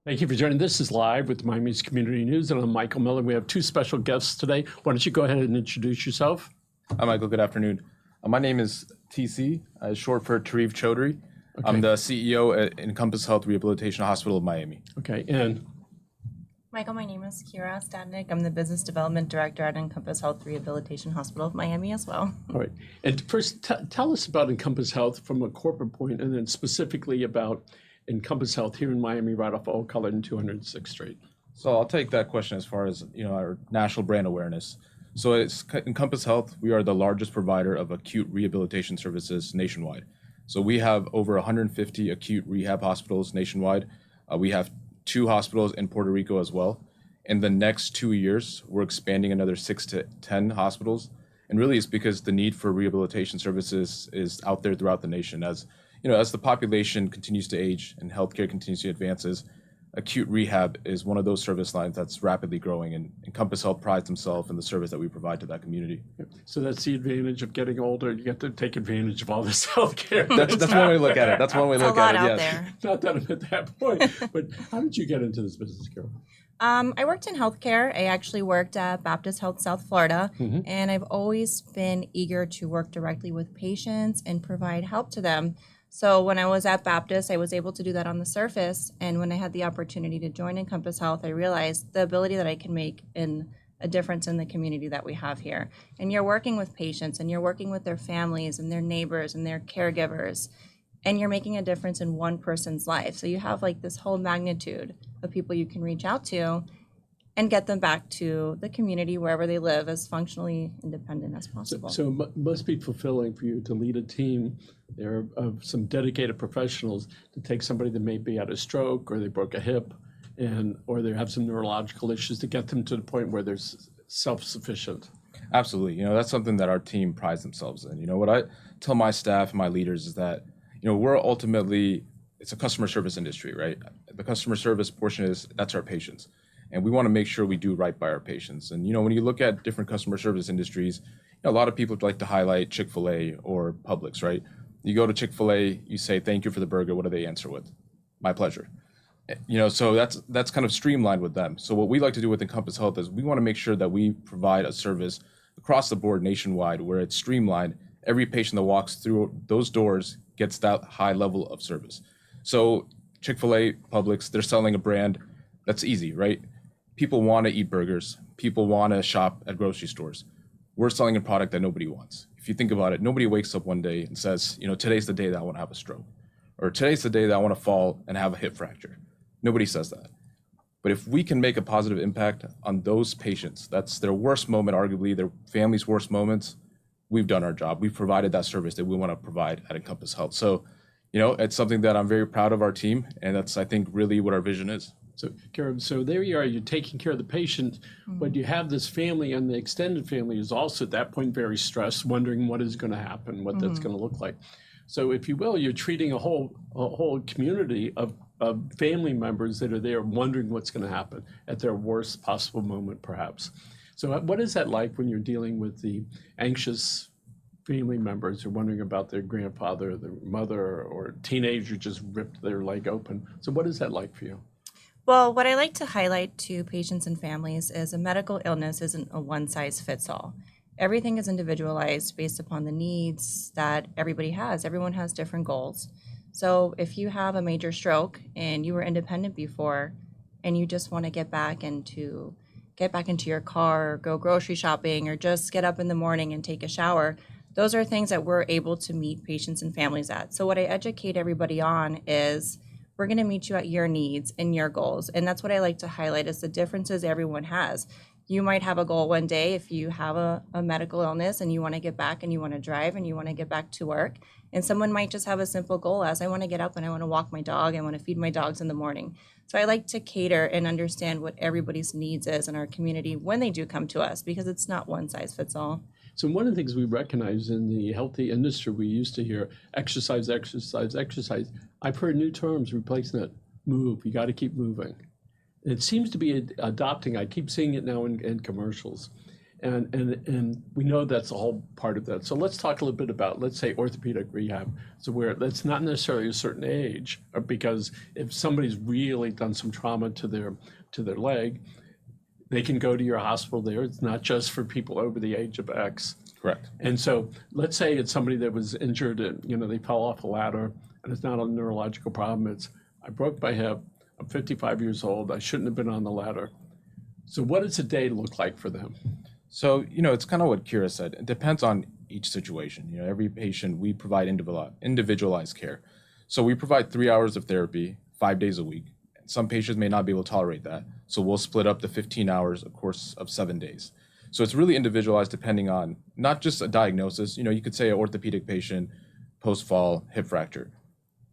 Thank you for joining. This is Live with Miami's Community News, and I'm Michael Miller. We have two special guests today. Why don't you go ahead and introduce yourself? Hi, Michael. Good afternoon. My name is TC, short for Tarif Chowdhury. Okay. I'm the CEO at Encompass Health Rehabilitation Hospital of Miami. Okay, and Michael, my name is Kira Standik. I'm the Business Development Director at Encompass Health Rehabilitation Hospital of Miami as well. all right. And first, tell us about Encompass Health from a corporate point, and then specifically about Encompass Health here in Miami, right off Old Colored and 206th Street. So I'll take that question as far as our national brand awareness. So it's Encompass Health. We are the largest provider of acute rehabilitation services nationwide. So we have over 150 acute rehab hospitals nationwide. We have 2 hospitals in Puerto Rico as well. In the next 2 years, we're expanding another 6 to 10 hospitals. And really it's because the need for rehabilitation services is out there throughout the nation. As the population continues to age and healthcare continues to advances, acute rehab is one of those service lines that's rapidly growing, and Encompass Health prides themselves in the service that we provide to that community. So that's the advantage of getting older. You get to take advantage of all this healthcare. That's one way to look at it. That's one way to look at it. Out Yes. there. Not that I'm at that point, but how did you get into this business, Carol? I worked in healthcare. I actually worked at Baptist Health South Florida, and I've always been eager to work directly with patients and provide help to them. So when I was at Baptist, I was able to do that on the surface. And when I had the opportunity to join Encompass Health, I realized the ability that I can make a difference in the community that we have here. And you're working with patients, and you're working with their families and their neighbors and their caregivers, and you're making a difference in one person's life. So you have like this whole magnitude of people you can reach out to and get them back to the community wherever they live as functionally independent as possible. So it must be fulfilling for you to lead a team there of some dedicated professionals to take somebody that may be at a stroke or they broke a hip or they have some neurological issues to get them to the point where they're self-sufficient. Absolutely. That's something that our team prides themselves in. What I tell my staff and my leaders is that, we're ultimately, it's a customer service industry, right? The customer service portion that's our patients. And we want to make sure we do right by our patients. And, when you look at different customer service industries, a lot of people like to highlight Chick-fil-A or Publix, right? You go to Chick-fil-A, you say, thank you for the burger. What do they answer with? My pleasure. So that's kind of streamlined with them. So what we like to do with Encompass Health is we want to make sure that we provide a service across the board nationwide where it's streamlined. Every patient that walks through those doors gets that high level of service. So Chick-fil-A, Publix, they're selling a brand that's easy, right? People want to eat burgers. People want to shop at grocery stores. We're selling a product that nobody wants. If you think about it, nobody wakes up one day and says, today's the day that I want to have a stroke. Or today's the day that I want to fall and have a hip fracture. Nobody says that. But if we can make a positive impact on those patients, that's their worst moment, arguably their family's worst moments, we've done our job. We've provided that service that we want to provide at Encompass Health. So, it's something that I'm very proud of our team, and that's, I think, really what our vision is. So, Karen, so there you are, you're taking care of the patient, but you have this family, and the extended family is also at that point very stressed, wondering what is going to happen, what that's going to look like. So, if you will, you're treating a whole community of family members that are there wondering what's going to happen at their worst possible moment, perhaps. So, what is that like when you're dealing with the anxious family members who are wondering about their grandfather, their mother, or a teenager just ripped their leg open? So, what is that like for you? Well, what I like to highlight to patients and families is a medical illness isn't a one-size-fits-all. Everything is individualized based upon the needs that everybody has. Everyone has different goals. So if you have a major stroke and you were independent before and you just want to get back into your car, or go grocery shopping, or just get up in the morning and take a shower, those are things that we're able to meet patients and families at. So what I educate everybody on is we're going to meet you at your needs and your goals. And that's what I like to highlight is the differences everyone has. You might have a goal one day if you have a medical illness and you want to get back and you want to drive and you want to get back to work. And someone might just have a simple goal as I want to get up and I want to walk my dog. I want to feed my dogs in the morning. So I like to cater and understand what everybody's needs is in our community when they do come to us, because it's not one size fits all. So one of the things we recognize in the healthy industry, we used to hear exercise, exercise, exercise. I've heard new terms replacing it. Move, you got to keep moving. And it seems to be adopting, I keep seeing it now in commercials. And we know that's a whole part of that. So let's talk a little bit about, let's say, orthopedic rehab. So where that's not necessarily a certain age, because if somebody's really done some trauma to their leg, they can go to your hospital there. It's not just for people over the age of X. Correct. And so let's say it's somebody that was injured and, they fell off a ladder, and it's not a neurological problem. It's, I broke my hip, I'm 55 years old, I shouldn't have been on the ladder. So what does a day look like for them? So, it's kind of what Kira said. It depends on each situation. Every patient, we provide individualized care. So we provide 3 hours of therapy, 5 days a week. Some patients may not be able to tolerate that. So we'll split up the 15 hours, a course of 7 days. So it's really individualized depending on not just a diagnosis. You could say an orthopedic patient, post-fall hip fracture,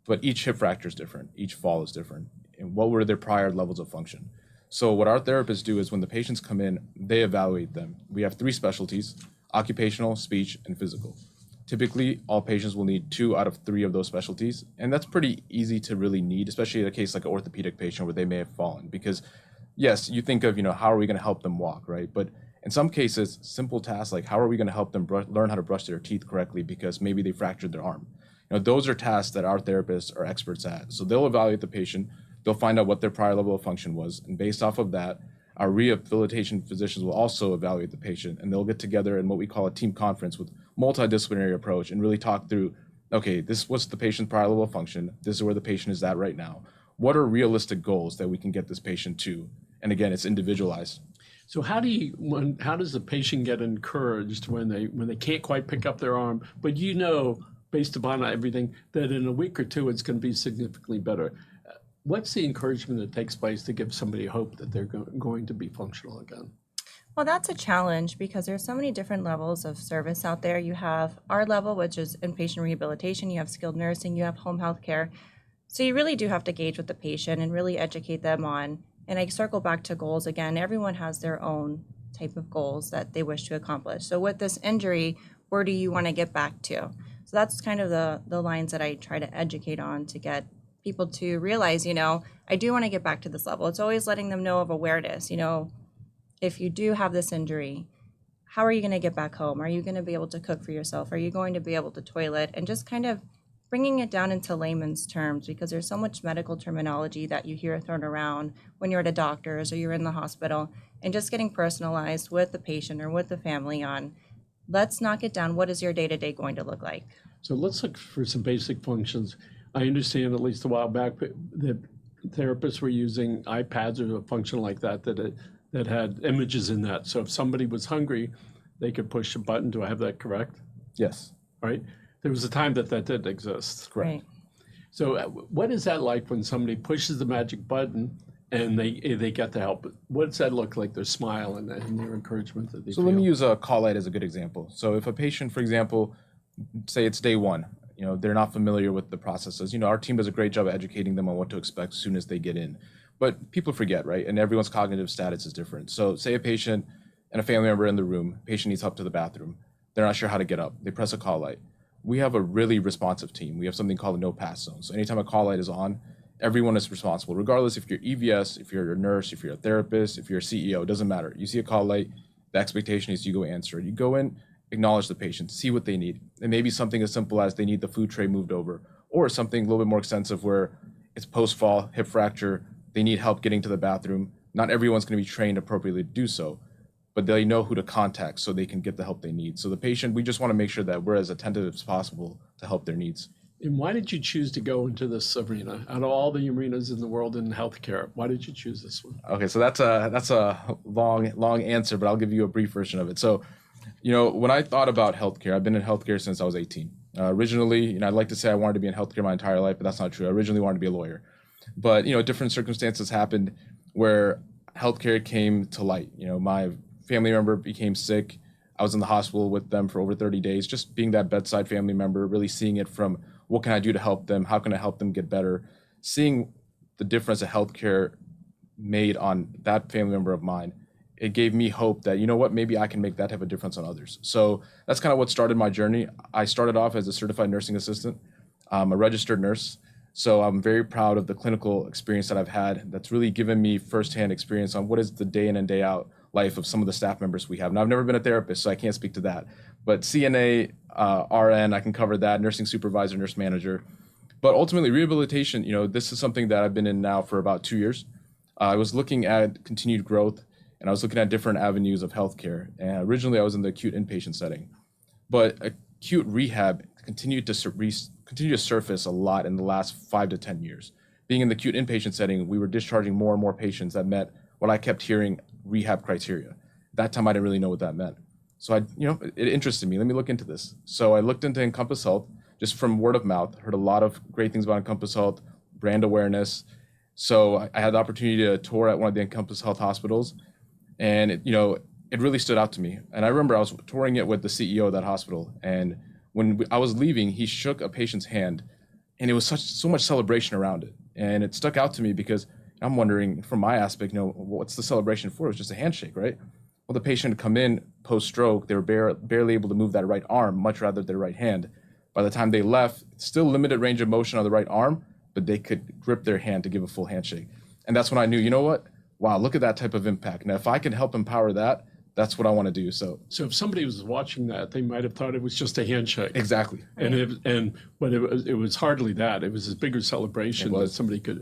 but each hip fracture is different. Each fall is different. And what were their prior levels of function? So what our therapists do is when the patients come in, they evaluate them. We have 3 specialties: occupational, speech, and physical. Typically, all patients will need 2 out of 3 of those specialties. And that's pretty easy to really need, especially in a case like an orthopedic patient where they may have fallen. Because yes, you think of, how are we going to help them walk, right? But in some cases, simple tasks like how are we going to help them learn how to brush their teeth correctly because maybe they fractured their arm. Those are tasks that our therapists are experts at. So they'll evaluate the patient, they'll find out what their prior level of function was, and based off of that, our rehabilitation physicians will also evaluate the patient, and they'll get together in what we call a team conference with multidisciplinary approach and really talk through, okay, this was the patient's prior level of function, this is where the patient is at right now. What are realistic goals that we can get this patient to? And again, it's individualized. So how does the patient get encouraged when they can't quite pick up their arm, but based upon everything, that in a week or 2 it's going to be significantly better? What's the encouragement that takes place to give somebody hope that they're going to be functional again? Well, that's a challenge because there's so many different levels of service out there. You have our level, which is inpatient rehabilitation. You have skilled nursing. You have home health care. So you really do have to engage with the patient and really educate them on, and I circle back to goals again. Everyone has their own type of goals that they wish to accomplish. So with this injury, where do you want to get back to? So that's kind of the lines that I try to educate on to get people to realize, I do want to get back to this level. It's always letting them know of awareness. If you do have this injury, how are you going to get back home? Are you going to be able to cook for yourself? Are you going to be able to toilet? And just kind of bringing it down into layman's terms, because there's so much medical terminology that you hear thrown around when you're at a doctor's or you're in the hospital, and just getting personalized with the patient or with the family on, let's knock it down. What is your day-to-day going to look like? So let's look for some basic functions. I understand at least a while back that therapists were using iPads or a function like that had images in that. So if somebody was hungry, they could push a button. Do I have that correct? Yes. Right? There was a time that didn't exist. Correct. Right. So what is that like when somebody pushes the magic button and they get the help? What does that look like, their smile and their encouragement that they feel? Let me use a call light as a good example. So if a patient, for example, say it's day 1, they're not familiar with the processes. Our team does a great job of educating them on what to expect as soon as they get in. But people forget, right? And everyone's cognitive status is different. So say a patient and a family member in the room, patient needs help to the bathroom. They're not sure how to get up. They press a call light. We have a really responsive team. We have something called a no pass zone. So anytime a call light is on, everyone is responsible, regardless if you're EVS, if you're a nurse, if you're a therapist, if you're a CEO, it doesn't matter. You see a call light, the expectation is you go answer it. You go in, acknowledge the patient, see what they need. It may be something as simple as they need the food tray moved over, or something a little bit more extensive where it's post-fall, hip fracture, they need help getting to the bathroom. Not everyone's going to be trained appropriately to do so, but they know who to contact so they can get the help they need. So the patient, we just want to make sure that we're as attentive as possible to help their needs. And why did you choose to go into this arena? Out of all the arenas in the world in healthcare, why did you choose this one? Okay, so that's a long answer, but I'll give you a brief version of it. So, when I thought about healthcare, I've been in healthcare since I was 18. Originally, I'd like to say I wanted to be in healthcare my entire life, but that's not true. I originally wanted to be a lawyer. But, different circumstances happened where healthcare came to light. My family member became sick. I was in the hospital with them for over 30 days, just being that bedside family member, really seeing it from what can I do to help them? How can I help them get better? Seeing the difference that healthcare made on that family member of mine, it gave me hope that, maybe I can make that type of difference on others. So that's kind of what started my journey. I started off as a certified nursing assistant, a registered nurse. So I'm very proud of the clinical experience that I've had. That's really given me firsthand experience on what is the day in and day out life of some of the staff members we have. Now, I've never been a therapist, so I can't speak to that. But CNA, RN, I can cover that, nursing supervisor, nurse manager. But ultimately, rehabilitation, this is something that I've been in now for about 2 years. I was looking at continued growth, and I was looking at different avenues of healthcare. And originally, I was in the acute inpatient setting. But acute rehab continued to surface a lot in the last 5 to 10 years. Being in the acute inpatient setting, we were discharging more and more patients that met what I kept hearing rehab criteria. At that time, I didn't really know what that meant. So it interested me. Let me look into this. So I looked into Encompass Health just from word of mouth, heard a lot of great things about Encompass Health, brand awareness. So I had the opportunity to tour at one of the Encompass Health hospitals, and it really stood out to me. And I remember I was touring it with the CEO of that hospital, and when I was leaving, he shook a patient's hand, and it was so much celebration around it. And it stuck out to me because I'm wondering, from my aspect, what's the celebration for? It was just a handshake, right? Well, the patient had come in post-stroke, they were barely able to move that right arm, much rather their right hand. By the time they left, still limited range of motion on the right arm, but they could grip their hand to give a full handshake. And that's when I knew, you know what? Wow, look at that type of impact. Now, if I can help empower that, that's what I want to do. So if somebody was watching that, they might have thought it was just a handshake. Exactly. But it was hardly that. It was a bigger celebration that somebody could.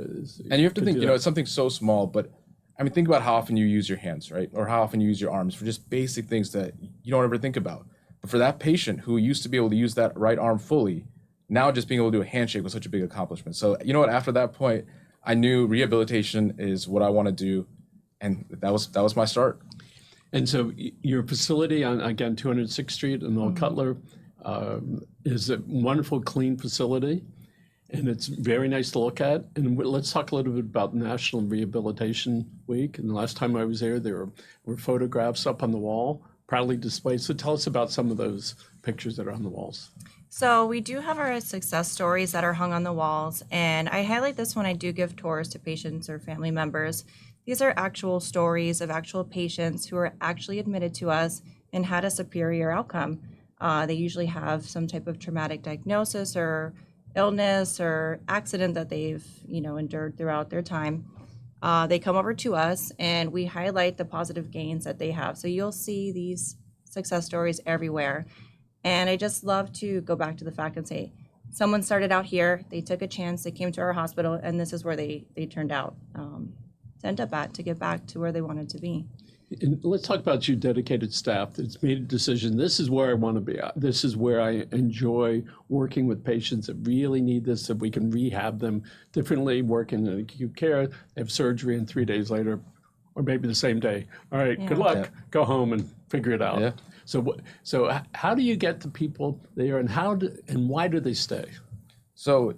And you have to think, it's something so small, but I mean, think about how often you use your hands, right? Or how often you use your arms for just basic things that you don't ever think about. But for that patient who used to be able to use that right arm fully, now just being able to do a handshake was such a big accomplishment. So after that point, I knew rehabilitation is what I want to do, and that was my start. And so your facility on, again, 206th Street in Old Cutler is a wonderful, clean facility, and it's very nice to look at. And let's talk a little bit about National Rehabilitation Week. And the last time I was there were photographs up on the wall, proudly displayed. So tell us about some of those pictures that are on the walls. So we do have our success stories that are hung on the walls, and I highlight this when I do give tours to patients or family members. These are actual stories of actual patients who are actually admitted to us and had a superior outcome. They usually have some type of traumatic diagnosis or illness or accident that they've endured throughout their time. They come over to us and we highlight the positive gains that they have. So you'll see these success stories everywhere. And I just love to go back to the fact and say, someone started out here, they took a chance, they came to our hospital, and this is where they turned out to end up at, to get back to where they wanted to be. And let's talk about your dedicated staff that's made a decision. This is where I want to be. This is where I enjoy working with patients that really need this, so we can rehab them differently, working in acute care, they have surgery, and 3 days later, or maybe the same day, all right, good luck, go home and figure it out. Yeah. So how do you get the people there, and why do they stay? So,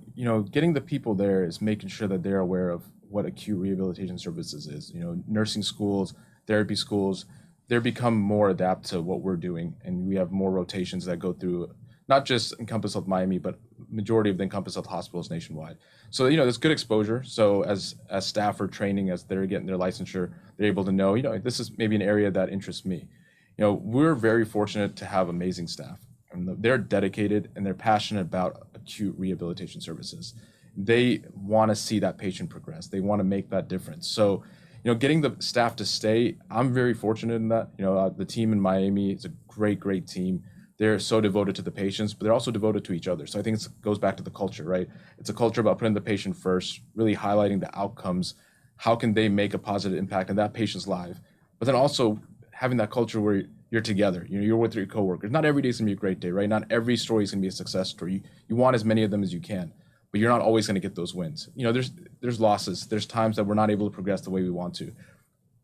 getting the people there is making sure that they're aware of what acute rehabilitation services is. Nursing schools, therapy schools, they're become more adapt to what we're doing. And we have more rotations that go through not just Encompass Health Miami, but majority of the Encompass Health hospitals nationwide. So, there's good exposure. So as staff are training, as they're getting their licensure, they're able to know, this is maybe an area that interests me. We're very fortunate to have amazing staff. And they're dedicated and they're passionate about acute rehabilitation services. They want to see that patient progress. They want to make that difference. So, getting the staff to stay, I'm very fortunate in that. The team in Miami is a great team. They're so devoted to the patients, but they're also devoted to each other. So I think it goes back to the culture, right? It's a culture about putting the patient first, really highlighting the outcomes. How can they make a positive impact in that patient's life? But then also having that culture where you're together, you're with your coworkers. Not every day is gonna be a great day, right? Not every story is gonna be a success story. You want as many of them as you can, but you're not always gonna get those wins. There's losses. There's times that we're not able to progress the way we want to,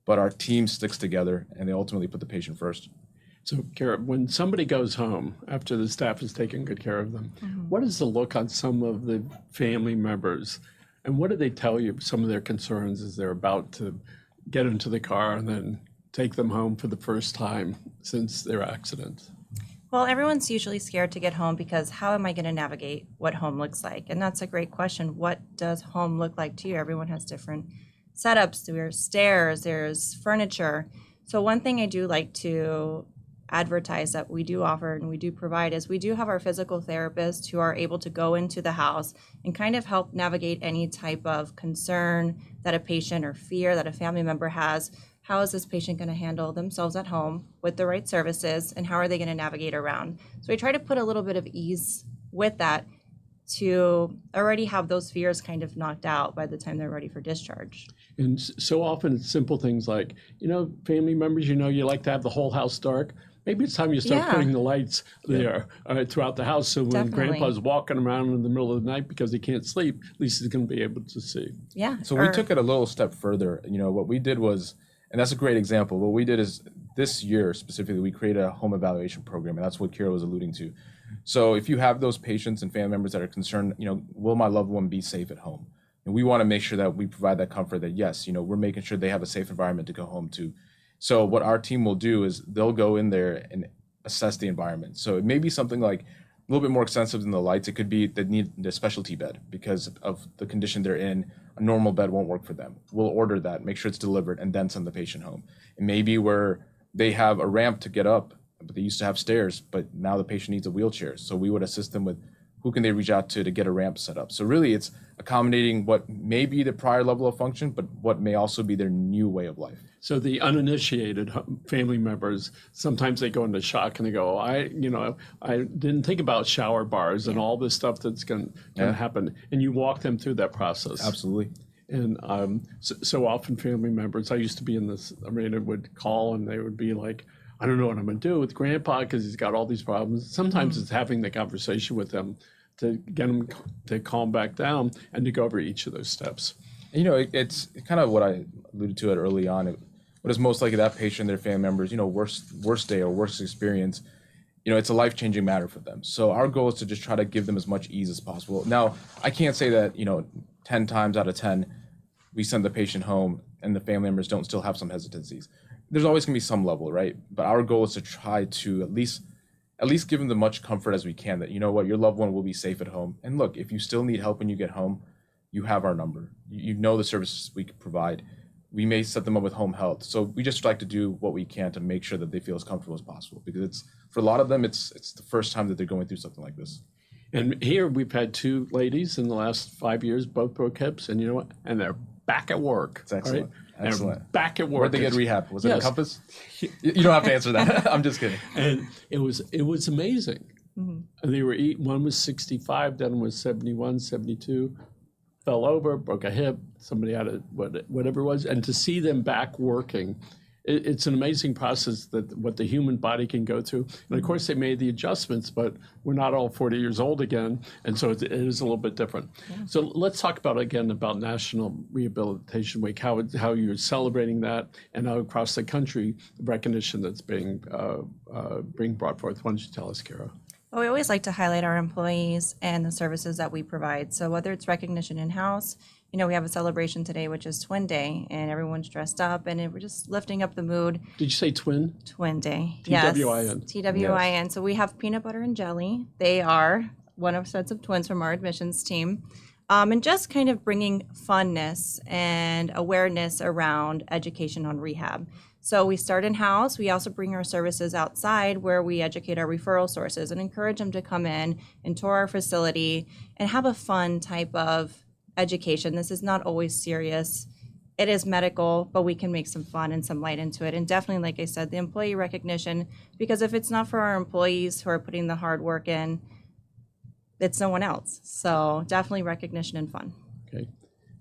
but our team sticks together and they ultimately put the patient first. So, Kira, when somebody goes home after the staff has taken good care of them, what is the look on some of the family members? And what do they tell you, some of their concerns as they're about to get into the car and then take them home for the first time since their accident? Well, everyone's usually scared to get home because how am I going to navigate what home looks like? And that's a great question. What does home look like to you? Everyone has different setups. There's stairs, there's furniture. So one thing I do like to advertise that we do offer and we do provide is we do have our physical therapists who are able to go into the house and kind of help navigate any type of concern that a patient or fear that a family member has. How is this patient going to handle themselves at home with the right services, and how are they going to navigate around? So we try to put a little bit of ease with that to already have those fears kind of knocked out by the time they're ready for discharge. And so often it's simple things like, family members, you like to have the whole house dark. Maybe it's time you start putting the lights there throughout the house. So when grandpa's walking around in the middle of the night because he can't sleep, at least he's going to be able to see. Yeah. So we took it a little step further. What we did was, and that's a great example, what we did is this year specifically, we created a home evaluation program, and that's what Kira was alluding to. So if you have those patients and family members that are concerned, will my loved one be safe at home? And we want to make sure that we provide that comfort that, yes, we're making sure they have a safe environment to go home to. So what our team will do is they'll go in there and assess the environment. So it may be something like a little bit more extensive than the lights. It could be they need the specialty bed because of the condition they're in. A normal bed won't work for them. We'll order that, make sure it's delivered, and then send the patient home. It may be where they have a ramp to get up, but they used to have stairs, but now the patient needs a wheelchair. So we would assist them with who can they reach out to get a ramp set up. So really it's accommodating what may be the prior level of function, but what may also be their new way of life. So the uninitiated family members, sometimes they go into shock and they go, I didn't think about shower bars and all this stuff that's going to happen. And you walk them through that process. Absolutely. And so often family members, I used to be in this arena, would call and they would be like, I don't know what I'm going to do with grandpa because he's got all these problems. Sometimes it's having the conversation with them to get them to calm back down and to go over each of those steps. It's kind of what I alluded to it early on. What is most likely that patient, their family members, worst day or worst experience, it's a life-changing matter for them. So our goal is to just try to give them as much ease as possible. Now, I can't say that, 10 times out of 10, we send the patient home and the family members don't still have some hesitancies. There's always going to be some level, right? But our goal is to try to at least give them the much comfort as we can that, your loved one will be safe at home. And look, if you still need help when you get home, you have our number. You know the services we can provide. We may set them up with home health. So we just like to do what we can to make sure that they feel as comfortable as possible, because it's, for a lot of them, it's the first time that they're going through something like this. And here we've had two ladies in the last 5 years, both broke hips, and you know what? And they're back at work. It's excellent. Right? Excellent. They're back at work. Where'd they get rehab? Was it Yes. Encompass? You don't have to answer that. I'm just kidding. And it was amazing. And they were one was 65, then was 71, 72, fell over, broke a hip, somebody had whatever it was. And to see them back working, it's an amazing process that what the human body can go through. And of course they made the adjustments, but we're not all 40 years old again. And so it is a little bit different. Yeah. So let's talk about National Rehabilitation Week, how you're celebrating that, and how across the country, the recognition that's being brought forth. Why don't you tell us, Kira? Well, we always like to highlight our employees and the services that we provide. So whether it's recognition in-house, we have a celebration today, which is Twin Day, and everyone's dressed up, and we're just lifting up the mood. Did you say twin? Twin Day. TWIN. Yes, TWIN. Yes. So we have peanut butter and jelly. They are one of sets of twins from our admissions team. And just kind of bringing funness and awareness around education on rehab. So we start in-house. We also bring our services outside where we educate our referral sources and encourage them to come in and tour our facility and have a fun type of education. This is not always serious. It is medical, but we can make some fun and some light into it. And definitely, like I said, the employee recognition, because if it's not for our employees who are putting the hard work in, it's no one else. So definitely recognition and fun. Okay.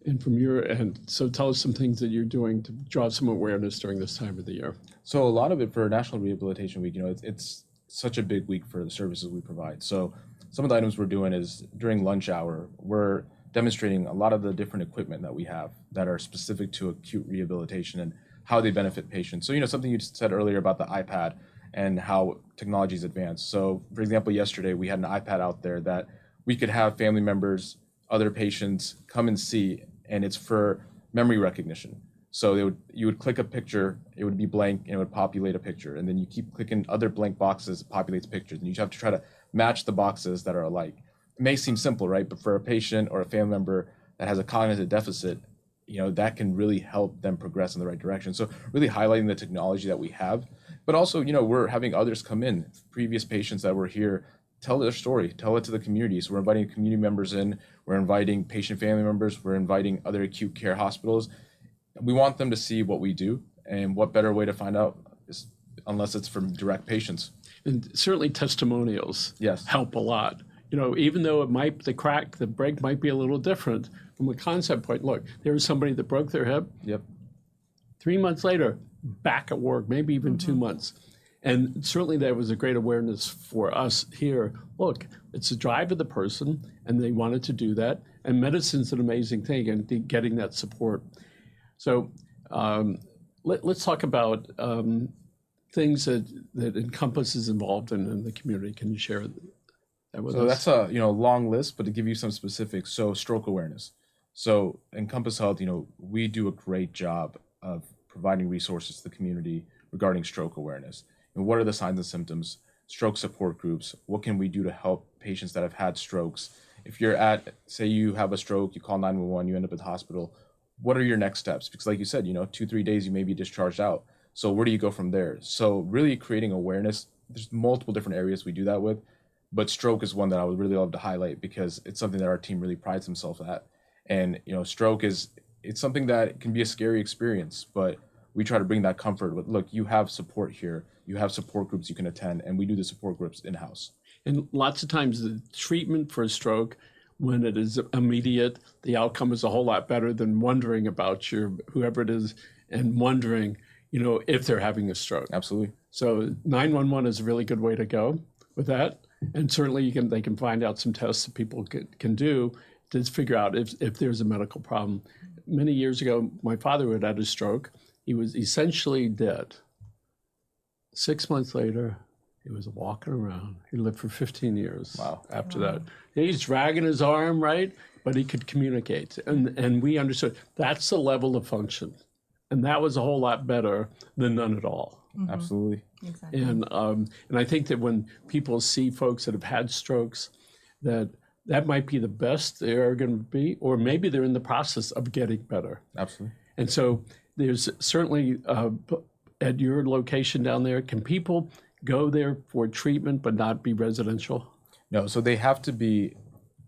And from your end, so tell us some things that you're doing to draw some awareness during this time of the year. So a lot of it for National Rehabilitation Week, it's such a big week for the services we provide. So some of the items we're doing is during lunch hour, we're demonstrating a lot of the different equipment that we have that are specific to acute rehabilitation and how they benefit patients. So, something you said earlier about the iPad and how technology is advanced. So, for example, yesterday we had an iPad out there that we could have family members, other patients come and see, and it's for memory recognition. So you would click a picture, it would be blank, and it would populate a picture. And then you keep clicking other blank boxes, it populates pictures. And you have to try to match the boxes that are alike. It may seem simple, right? But for a patient or a family member that has a cognitive deficit, that can really help them progress in the right direction. So really highlighting the technology that we have But also, we're having others come in, previous patients that were here, tell their story, tell it to the community. So we're inviting community members in, we're inviting patient family members, we're inviting other acute care hospitals. We want them to see what we do, and what better way to find out is unless it's from direct patients. And certainly testimonials Yes. help a lot. Even though the break might be a little different from a concept point. Look, there was somebody that broke their hip. Yep. 3 months later, back at work, maybe even 2 months. And certainly there was a great awareness for us here. Look, it's the drive of the person, and they wanted to do that. And medicine's an amazing thing, and getting that support. So let's talk about things that Encompass is involved in the community. Can you share that with us? So that's a long list, but to give you some specifics, so stroke awareness. So Encompass Health, we do a great job of providing resources to the community regarding stroke awareness. And what are the signs and symptoms? Stroke support groups. What can we do to help patients that have had strokes? If you're say you have a stroke, you call 911, you end up at the hospital. What are your next steps? Because like you said, 2-3 days, you may be discharged out. So where do you go from there? So really creating awareness, there's multiple different areas we do that with, but stroke is one that I would really love to highlight because it's something that our team really prides themselves at. And, stroke it's something that can be a scary experience, but we try to bring that comfort with, look, you have support here, you have support groups you can attend, and we do the support groups in-house. And lots of times the treatment for a stroke, when it is immediate, the outcome is a whole lot better than wondering about whoever it is and wondering, if they're having a stroke. Absolutely. So 911 is a really good way to go with that. And certainly they can find out some tests that people can do to figure out if there's a medical problem. Many years ago, my father had had a stroke. He was essentially dead. 6 months later, he was walking around. He lived for 15 years. Wow. After that. He's dragging his arm, right? But he could communicate. And we understood that's the level of function. And that was a whole lot better than none at all. Absolutely. Exactly. And I think that when people see folks that have had strokes, that might be the best they're going to be, or maybe they're in the process of getting better. Absolutely. And so there's certainly at your location down there, can people go there for treatment but not be residential? No, so they have to be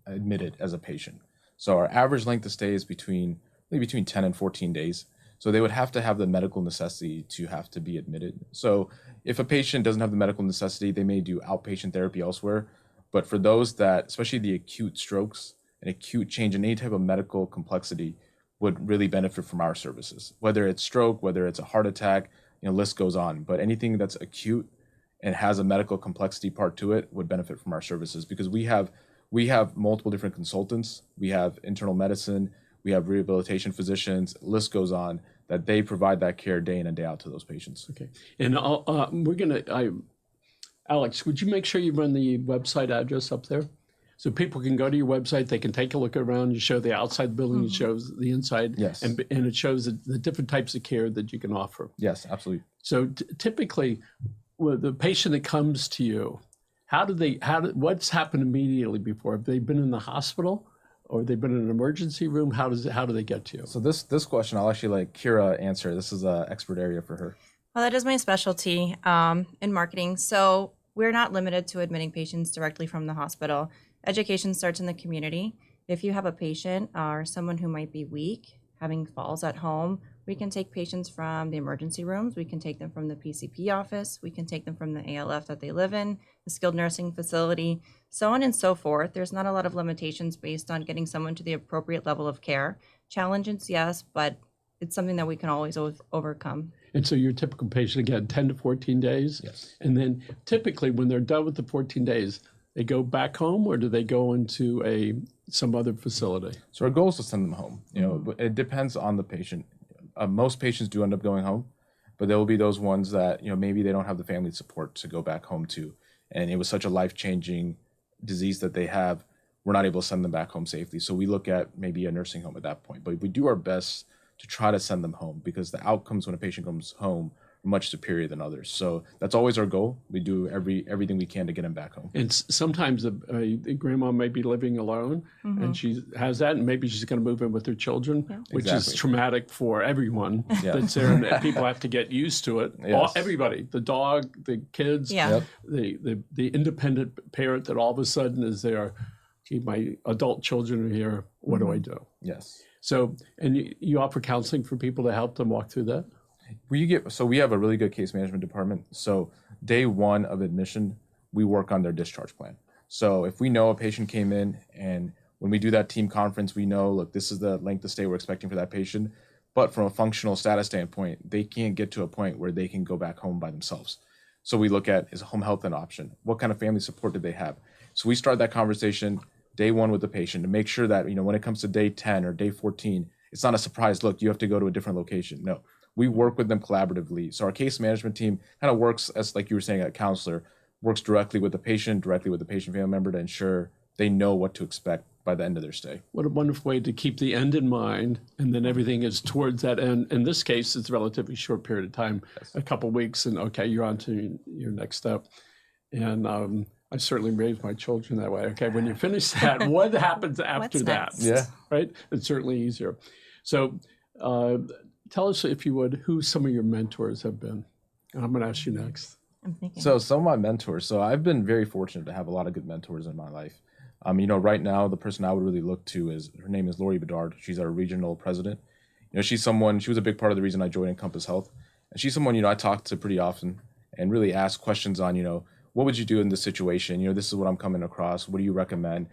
admitted as a patient. So our average length of stay is between 10 and 14 days. So they would have to have the medical necessity to have to be admitted. So if a patient doesn't have the medical necessity, they may do outpatient therapy elsewhere. But for those that, especially the acute strokes, an acute change in any type of medical complexity would really benefit from our services. Whether it's stroke, whether it's a heart attack, list goes on. But anything that's acute and has a medical complexity part to it would benefit from our services because we have multiple different consultants. We have internal medicine, we have rehabilitation physicians, list goes on, that they provide that care day in and day out to those patients. Okay. And Alex, would you make sure you run the website address up there? So people can go to your website, they can take a look around, you show the outside building, it shows the inside, Yes. and it shows the different types of care that you can offer. Yes, absolutely. So typically, with the patient that comes to you, what's happened immediately before? Have they been in the hospital or they've been in an emergency room? How do they get to you? So this question, I'll actually let Kira answer. This is an expert area for her. Well, that is my specialty in marketing. So we're not limited to admitting patients directly from the hospital. Education starts in the community. If you have a patient or someone who might be weak, having falls at home, we can take patients from the emergency rooms. We can take them from the PCP office. We can take them from the ALF that they live in, the skilled nursing facility, so on and so forth. There's not a lot of limitations based on getting someone to the appropriate level of care. Challenges, yes, but it's something that we can always overcome. And so your typical patient, again, 10 to 14 days? Yes. And then typically when they're done with the 14 days, they go back home or do they go into some other facility? So our goal is to send them home. But it depends on the patient. Most patients do end up going home, but there will be those ones that, maybe they don't have the family support to go back home to. And it was such a life-changing disease that they have, we're not able to send them back home safely. So we look at maybe a nursing home at that point. But we do our best to try to send them home because the outcomes when a patient comes home are much superior than others. So that's always our goal. We do everything we can to get them back home. And sometimes a grandma may be living alone, and she has that, and maybe she's going to move in with her children, which is traumatic for everyone that's there, and people have to get used to it. Yes. Everybody, the dog, the kids, the independent parent that all of a sudden is there. Gee, my adult children are here. What do I do? Yes. So, and you offer counseling for people to help them walk through that? We have a really good case management department. So day one of admission, we work on their discharge plan. So if we know a patient came in, and when we do that team conference, we know, look, this is the length of stay we're expecting for that patient. But from a functional status standpoint, they can't get to a point where they can go back home by themselves. So we look at, is home health an option? What kind of family support do they have? So we start that conversation day one with the patient to make sure that, when it comes to day 10 or day 14, it's not a surprise, look, you have to go to a different location. No, we work with them collaboratively. So our case management team kind of works as, like you were saying, a counselor, works directly with the patient family member to ensure they know what to expect by the end of their stay. What a wonderful way to keep the end in mind, and then everything is towards that end. In this case, it's a relatively short period of time, a couple of weeks, and okay, you're on to your next step. And I certainly raised my children that way. Okay, when you finish that, what happens after that? Yeah. Right? It's certainly easier. So tell us, if you would, who some of your mentors have been. And I'm going to ask you next. I'm thinking. So some of my mentors. So I've been very fortunate to have a lot of good mentors in my life. Right now, the person I would really look to her name is Lori Bedard. She's our regional president. She was a big part of the reason I joined Encompass Health. And she's someone, I talk to pretty often and really ask questions on, what would you do in this situation? This is what I'm coming across. What do you recommend?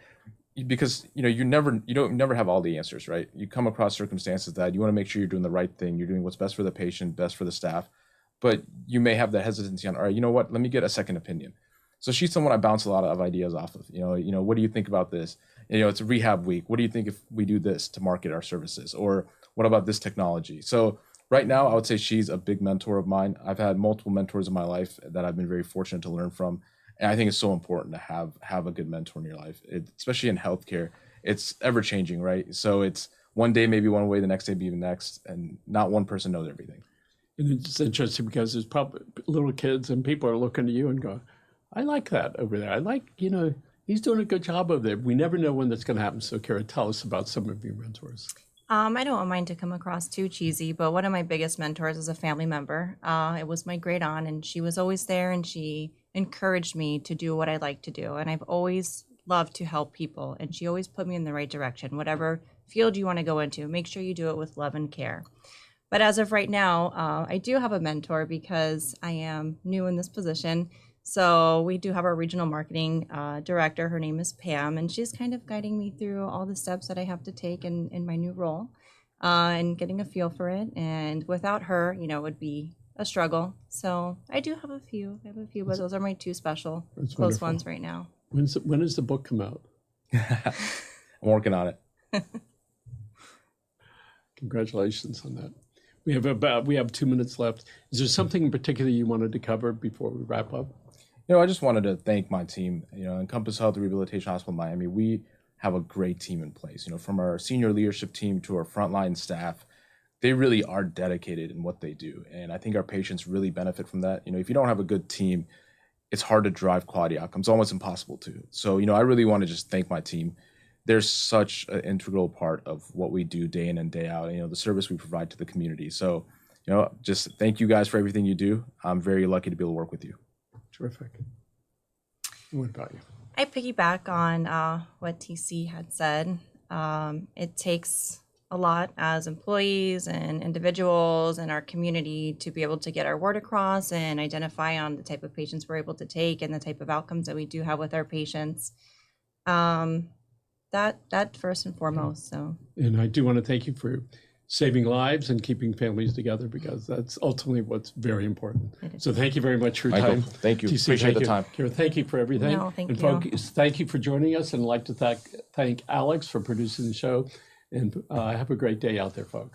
Because, you don't never have all the answers, right? You come across circumstances that you want to make sure you're doing the right thing. You're doing what's best for the patient, best for the staff. But you may have that hesitancy on, all right, you know what? Let me get a second opinion. So she's someone I bounce a lot of ideas off of. What do you think about this? It's a rehab week. What do you think if we do this to market our services? Or what about this technology? So right now, I would say she's a big mentor of mine. I've had multiple mentors in my life that I've been very fortunate to learn from. And I think it's so important to have a good mentor in your life, especially in healthcare. It's ever changing, right? So it's one day maybe one way, the next day be the next, and not one person knows everything. And it's interesting because there's probably little kids and people are looking to you and go, I like that over there. I like, he's doing a good job over there. We never know when that's going to happen. So Kira, tell us about some of your mentors. I don't want mine to come across too cheesy, but one of my biggest mentors is a family member. It was my great aunt, and she was always there, and she encouraged me to do what I like to do. And I've always loved to help people, and she always put me in the right direction. Whatever field you want to go into, make sure you do it with love and care. But as of right now, I do have a mentor because I am new in this position. So we do have our regional marketing director. Her name is Pam, and she's kind of guiding me through all the steps that I have to take in my new role and getting a feel for it. And without her, it would be a struggle. So I do have a few. But those are my two special close ones right now. When does the book come out? I'm working on it. Congratulations on that. We have 2 minutes left. Is there something in particular you wanted to cover before we wrap up? I just wanted to thank my team. Encompass Health Rehabilitation Hospital of Miami, we have a great team in place. From our senior leadership team to our frontline staff, they really are dedicated in what they do. And I think our patients really benefit from that. If you don't have a good team, it's hard to drive quality outcomes, almost impossible to. So, I really want to just thank my team. They're such an integral part of what we do day in and day out, the service we provide to the community. So, just thank you guys for everything you do. I'm very lucky to be able to work with you. Terrific. What about you? I piggyback on what TC had said. It takes a lot as employees and individuals in our community to be able to get our word across and identify on the type of patients we're able to take and the type of outcomes that we do have with our patients. That first and foremost. So. And I do want to thank you for saving lives and keeping families together, because that's ultimately what's very important. So thank you very much for your time. Thank you. TC, Appreciate the time. Kira, thank you for everything. No, thank and you. Folks, thank you for joining us, and I'd like to thank Alex for producing the show. And have a great day out there, folks.